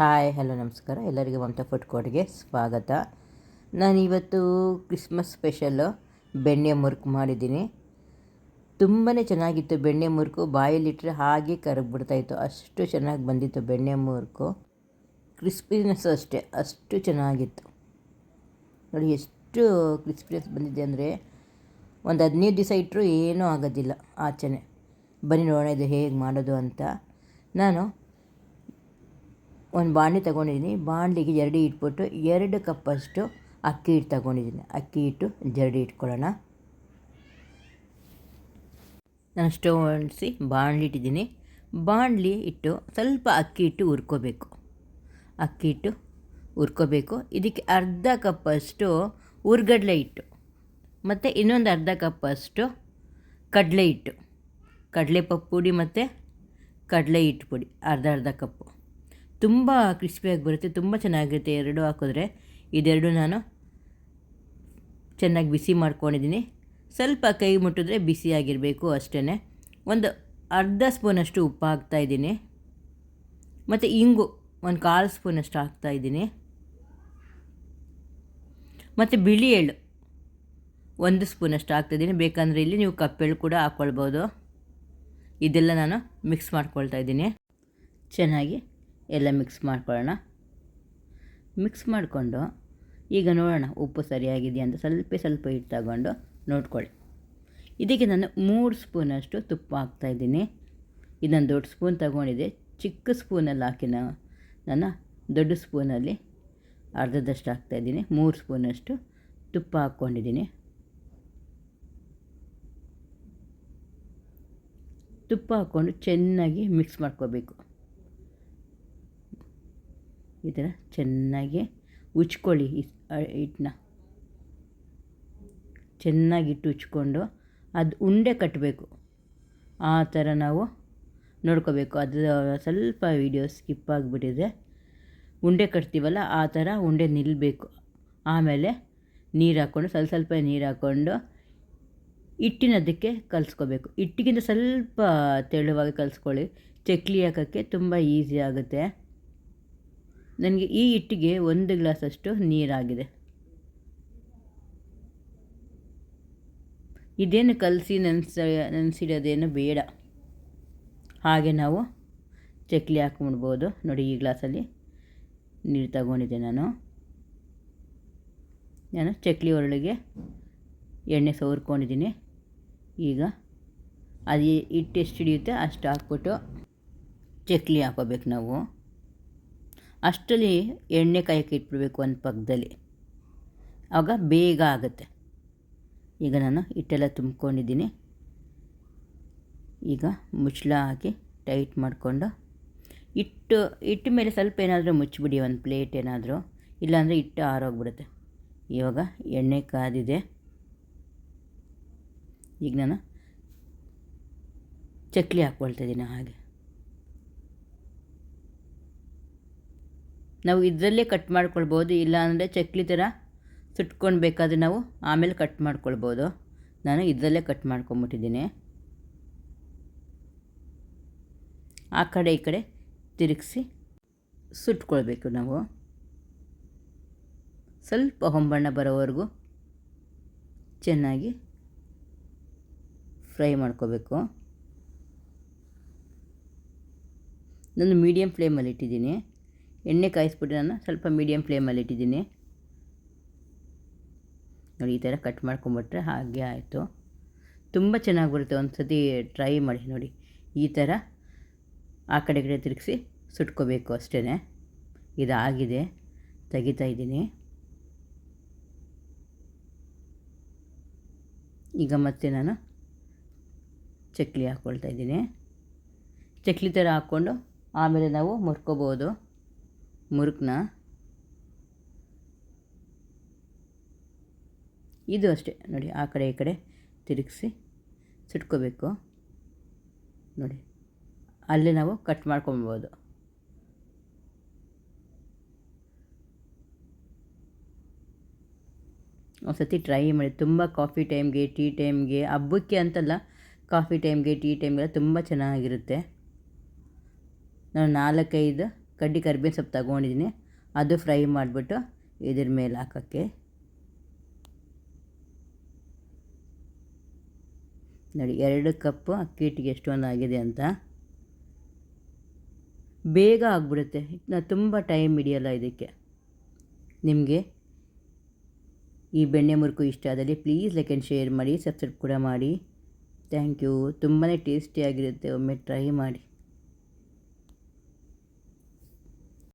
Hi hello ನಮಸ್ಕಾರ ಎಲ್ಲರಿಗೂ Mamata food ಕೋರ್ಟ್ಗೆ ಸ್ವಾಗತ. ನಾನಿವತ್ತು ಕ್ರಿಸ್ಮಸ್ ಸ್ಪೆಷಲ್ಲು ಬೆಣ್ಣೆ ಮುರುಕು ಮಾಡಿದ್ದೀನಿ. ತುಂಬಾ ಚೆನ್ನಾಗಿತ್ತು ಬೆಣ್ಣೆ ಮುರುಕು. ಬಾಯಲ್ಲಿಟ್ಟರೆ ಹಾಗೆ ಕರಗಿಬಿಡ್ತಾಯಿತ್ತು, ಅಷ್ಟು ಚೆನ್ನಾಗಿ ಬಂದಿತ್ತು ಬೆಣ್ಣೆ ಮುರುಕು. ಕ್ರಿಸ್ಪಿನೆಸ್ ಅಷ್ಟೇ ಅಷ್ಟು ಚೆನ್ನಾಗಿತ್ತು ನೋಡಿ. ಎಷ್ಟು ಕ್ರಿಸ್ಪಿನೆಸ್ ಬಂದಿದೆ ಅಂದರೆ ಒಂದು 15 ದಿವಸ ಇಟ್ಟರೂ ಏನೂ ಆಗೋದಿಲ್ಲ ಆಚೆನೆ. ಬನ್ನಿ ನೋಡೋಣ ಇದು ಹೇಗೆ ಮಾಡೋದು ಅಂತ. ನಾನು ಒಂದು ಬಾಣಲಿ ತೊಗೊಂಡಿದ್ದೀನಿ. ಬಾಣಲಿಗೆ ಜರಡಿ ಇಟ್ಬಿಟ್ಟು 2 ಕಪ್ಪಷ್ಟು ಅಕ್ಕಿ ಹಿಟ್ಟು ತೊಗೊಂಡಿದ್ದೀನಿ. ಅಕ್ಕಿ ಹಿಟ್ಟು ಜರಡಿ ಇಟ್ಕೊಳ್ಳೋಣ. ನಾನು ಸ್ಟವ್ ಅಂಟಿಸಿ ಬಾಣಲಿ ಇಟ್ಟಿದ್ದೀನಿ. ಬಾಣಲಿ ಇಟ್ಟು ಸ್ವಲ್ಪ ಅಕ್ಕಿ ಹಿಟ್ಟು ಹುರ್ಕೋಬೇಕು. ಅಕ್ಕಿ ಹಿಟ್ಟು ಹುರ್ಕೋಬೇಕು. ಇದಕ್ಕೆ ಅರ್ಧ ಕಪ್ಪಷ್ಟು ಹುರ್ಗಡ್ಲೆ ಹಿಟ್ಟು ಮತ್ತು ಇನ್ನೊಂದು ಅರ್ಧ ಕಪ್ಪಷ್ಟು ಕಡಲೆ ಹಿಟ್ಟು, ಕಡಲೆಪಪ್ಪು ಪುಡಿ ಮತ್ತು ಕಡಲೆ ಹಿಟ್ಟು ಪುಡಿ ಅರ್ಧ ಕಪ್ಪು. ತುಂಬ ಕ್ರಿಸ್ಪಿಯಾಗಿ ಬರುತ್ತೆ, ತುಂಬ ಚೆನ್ನಾಗಿರುತ್ತೆ. ಎರಡೂ ಹಾಕಿದ್ರೆ ಇದೆರಡು ನಾನು ಚೆನ್ನಾಗಿ ಬಿಸಿ ಮಾಡ್ಕೊಂಡಿದ್ದೀನಿ. ಸ್ವಲ್ಪ ಕೈ ಮುಟ್ಟಿದ್ರೆ ಬಿಸಿಯಾಗಿರಬೇಕು ಅಷ್ಟೇ. ಒಂದು ಅರ್ಧ ಸ್ಪೂನಷ್ಟು ಉಪ್ಪು ಹಾಕ್ತಾಯಿದ್ದೀನಿ ಮತ್ತು ಇಂಗು ಒಂದು 1/4 ಸ್ಪೂನಷ್ಟು ಹಾಕ್ತಾಯಿದ್ದೀನಿ ಮತ್ತು ಬಿಳಿ ಎಳ್ಳು 1 ಸ್ಪೂನಷ್ಟು ಹಾಕ್ತಾಯಿದ್ದೀನಿ. ಬೇಕಂದರೆ ಇಲ್ಲಿ ನೀವು ಕಪ್ಪೆಳ್ಳು ಕೂಡ ಹಾಕ್ಕೊಳ್ಬೋದು. ಇದೆಲ್ಲ ನಾನು ಮಿಕ್ಸ್ ಮಾಡ್ಕೊಳ್ತಾಯಿದ್ದೀನಿ. ಚೆನ್ನಾಗಿ ಎಲ್ಲ ಮಿಕ್ಸ್ ಮಾಡ್ಕೊಳ್ಳೋಣ. ಮಿಕ್ಸ್ ಮಾಡಿಕೊಂಡು ಈಗ ನೋಡೋಣ ಉಪ್ಪು ಸರಿಯಾಗಿದೆಯಾ ಅಂತ ಸ್ವಲ್ಪ ಹಿಟ್ಟು ತಗೊಂಡು ನೋಡ್ಕೊಳ್ಳಿ. ಇದಕ್ಕೆ ನಾನು 3 ಸ್ಪೂನಷ್ಟು ತುಪ್ಪ ಹಾಕ್ತಾಯಿದ್ದೀನಿ. ಇದನ್ನು ದೊಡ್ಡ ಸ್ಪೂನ್ ತಗೊಂಡಿದ್ದೆ, ಚಿಕ್ಕ ಸ್ಪೂನಲ್ಲಿ ಹಾಕಿ ನಾನು ದೊಡ್ಡ ಸ್ಪೂನಲ್ಲಿ ಅರ್ಧದಷ್ಟು ಹಾಕ್ತಾಯಿದ್ದೀನಿ. 3 ಸ್ಪೂನಷ್ಟು ತುಪ್ಪ ಹಾಕ್ಕೊಂಡಿದ್ದೀನಿ. ತುಪ್ಪ ಹಾಕ್ಕೊಂಡು ಚೆನ್ನಾಗಿ ಮಿಕ್ಸ್ ಮಾಡ್ಕೋಬೇಕು. ಈ ಥರ ಚೆನ್ನಾಗಿ ಉಚ್ಕೊಳ್ಳಿ. ಹಿಟ್ಟನ್ನ ಚೆನ್ನಾಗಿ ಉಚ್ಕೊಂಡು ಅದು ಉಂಡೆ ಕಟ್ಟಬೇಕು. ಆ ಥರ ನಾವು ನೋಡ್ಕೋಬೇಕು. ಅದು ಸ್ವಲ್ಪ ವೀಡಿಯೋ ಸ್ಕಿಪ್ ಆಗಿಬಿಟ್ಟಿದೆ. ಉಂಡೆ ಕಟ್ತೀವಲ್ಲ ಆ ಥರ ಉಂಡೆ ನಿಲ್ಲಬೇಕು. ಆಮೇಲೆ ನೀರು ಹಾಕ್ಕೊಂಡು ಸ್ವಲ್ಪ ನೀರು ಹಾಕ್ಕೊಂಡು ಹಿಟ್ಟಿನದಕ್ಕೆ ಕಲಿಸ್ಕೋಬೇಕು. ಹಿಟ್ಟಿಗಿಂತ ಸ್ವಲ್ಪ ತೆಳುವಾಗಿ ಕಲಿಸ್ಕೊಳ್ಳಿ. ಚಕ್ಲಿ ಹಾಕೋಕ್ಕೆ ತುಂಬ ಈಸಿ ಆಗುತ್ತೆ. ನನಗೆ ಈ ಹಿಟ್ಟಿಗೆ 1 ಗ್ಲಾಸಷ್ಟು ನೀರಾಗಿದೆ. ಇದೇನು ಕಲಸಿ ನೆನೆಸಿಡೋದೇನು ಬೇಡ, ಹಾಗೆ ನಾವು ಚಕ್ಲಿ ಹಾಕ್ಬಿಡ್ಬೋದು. ನೋಡಿ ಈ ಗ್ಲಾಸಲ್ಲಿ ನೀರು ತಗೊಂಡಿದ್ದೆ ನಾನು ಚಕ್ಲಿ ಒರಳಿಗೆ ಎಣ್ಣೆ ಸವರ್ಕೊಂಡಿದ್ದೀನಿ. ಈಗ ಅದು ಹಿಟ್ಟು ಎಷ್ಟು ಹಿಡಿಯುತ್ತೆ ಅಷ್ಟು ಹಾಕ್ಬಿಟ್ಟು ಚಕ್ಲಿ ಹಾಕೋಬೇಕು ನಾವು. ಅಷ್ಟರಲ್ಲಿ ಎಣ್ಣೆ ಕಾಯಕ್ಕೆ ಇಟ್ಬಿಡ್ಬೇಕು ಒಂದು ಪಕ್ಕದಲ್ಲಿ, ಆಗ ಬೇಗ ಆಗುತ್ತೆ. ಈಗ ನಾನು ಹಿಟ್ಟೆಲ್ಲ ತುಂಬ್ಕೊಂಡಿದ್ದೀನಿ. ಈಗ ಮುಚ್ಚಳ ಹಾಕಿ ಟೈಟ್ ಮಾಡಿಕೊಂಡು ಹಿಟ್ಟು ಮೇಲೆ ಸ್ವಲ್ಪ ಏನಾದರೂ ಮುಚ್ಚಿಬಿಡಿ, ಒಂದು ಪ್ಲೇಟ್ ಏನಾದರೂ, ಇಲ್ಲಾಂದರೆ ಹಿಟ್ಟು ಆರೋಗ್ಬಿಡುತ್ತೆ. ಇವಾಗ ಎಣ್ಣೆ ಕಾದಿದೆ. ಈಗ ನಾನು ಚಕ್ಲಿ ಹಾಕ್ಕೊಳ್ತಾಯಿದ್ದೀನಿ. ಹಾಗೆ ನಾವು ಇದರಲ್ಲೇ ಕಟ್ ಮಾಡ್ಕೊಳ್ಬೋದು, ಇಲ್ಲಾಂದರೆ ಚಕ್ಲಿ ಥರ ಸುಟ್ಕೊಳ್ಬೇಕಾದ್ರೆ ನಾವು ಆಮೇಲೆ ಕಟ್ ಮಾಡ್ಕೊಳ್ಬೋದು. ನಾನು ಇದರಲ್ಲೇ ಕಟ್ ಮಾಡ್ಕೊಂಬಿಟ್ಟಿದ್ದೀನಿ. ಆ ಕಡೆ ಈ ಕಡೆ ತಿರುಗಿಸಿ ಸುಟ್ಕೊಳ್ಬೇಕು. ನಾವು ಸ್ವಲ್ಪ ಹೊಂಬಣ್ಣ ಬರೋವರೆಗೂ ಚೆನ್ನಾಗಿ ಫ್ರೈ ಮಾಡ್ಕೋಬೇಕು. ನಾನು ಮೀಡಿಯಮ್ ಫ್ಲೇಮಲ್ಲಿ ಇಟ್ಟಿದ್ದೀನಿ. ಎಣ್ಣೆ ಕಾಯಿಸ್ಬಿಟ್ಟು ನಾನು ಸ್ವಲ್ಪ ಮೀಡಿಯಮ್ ಫ್ಲೇಮಲ್ಲಿ ಇಟ್ಟಿದ್ದೀನಿ. ನೋಡಿ ಈ ಥರ ಕಟ್ ಮಾಡ್ಕೊಂಬಿಟ್ರೆ ಹಾಗೆ ಆಯಿತು. ತುಂಬ ಚೆನ್ನಾಗಿ ಬರುತ್ತೆ. ಒಂದು ಸತಿ ಟ್ರೈ ಮಾಡಿ ನೋಡಿ. ಈ ಥರ ಆ ಕಡೆ ಈ ಕಡೆ ತಿರುಗಿಸಿ ಸುಟ್ಕೋಬೇಕು ಅಷ್ಟೇ. ಇದಾಗಿದೆ, ತೆಗಿತಾ ಇದ್ದೀನಿ. ಈಗ ಮತ್ತೆ ನಾನು ಚಕ್ಲಿ ಹಾಕ್ಕೊಳ್ತಾ ಇದ್ದೀನಿ. ಚಕ್ಲಿ ಥರ ಹಾಕ್ಕೊಂಡು ಆಮೇಲೆ ನಾವು ಮುರ್ಕೋಬೋದು ಮುರುಕನ್ನ. ಇದು ಅಷ್ಟೇ ನೋಡಿ, ಆ ಕಡೆ ಈ ಕಡೆ ತಿರುಗಿಸಿ ಸುಟ್ಕೋಬೇಕು. ನೋಡಿ ಅಲ್ಲೇ ನಾವು ಕಟ್ ಮಾಡ್ಕೊಬೋದು. ಒಂದು ಸತಿ ಟ್ರೈ ಮಾಡಿ. ತುಂಬ ಕಾಫಿ ಟೈಮ್ಗೆ, ಟೀ ಟೈಮ್ಗೆ, ಹಬ್ಬಕ್ಕೆ ಅಂತಲ್ಲ, ಕಾಫಿ ಟೈಮ್ಗೆ, ಟೀ ಟೈಮ್ಗೆಲ್ಲ ತುಂಬ ಚೆನ್ನಾಗಿರುತ್ತೆ. ನಾನು 4-5 ಕಡ್ಡಿ ಕರಿಬೇವು ಸೊಪ್ಪು ತಗೊಂಡಿದ್ದೀನಿ, ಅದು ಫ್ರೈ ಮಾಡಿಬಿಟ್ಟು ಇದ್ರ ಮೇಲೆ ಹಾಕೋಕ್ಕೆ. ನೋಡಿ 2 ಕಪ್ಪು ಅಕ್ಕಿ ಹಿಟ್ಟಿಗೆ ಎಷ್ಟೊಂದು ಆಗಿದೆ ಅಂತ. ಬೇಗ ಆಗಿಬಿಡುತ್ತೆ, ತುಂಬ ಟೈಮ್ ಹಿಡಿಯಲ್ಲ ಇದಕ್ಕೆ. ನಿಮಗೆ ಈ ಬೆಣ್ಣೆ ಮುರುಕು ಇಷ್ಟ ಆದಲ್ಲಿ ಪ್ಲೀಸ್ ಲೈಕ್ ಆ್ಯಂಡ್ ಶೇರ್ ಮಾಡಿ, ಸಬ್ಸ್ಕ್ರೈಬ್ ಕೂಡ ಮಾಡಿ. Thank you. ತುಂಬಾ ಟೇಸ್ಟಿಯಾಗಿರುತ್ತೆ, ಒಮ್ಮೆ ಟ್ರೈ ಮಾಡಿ.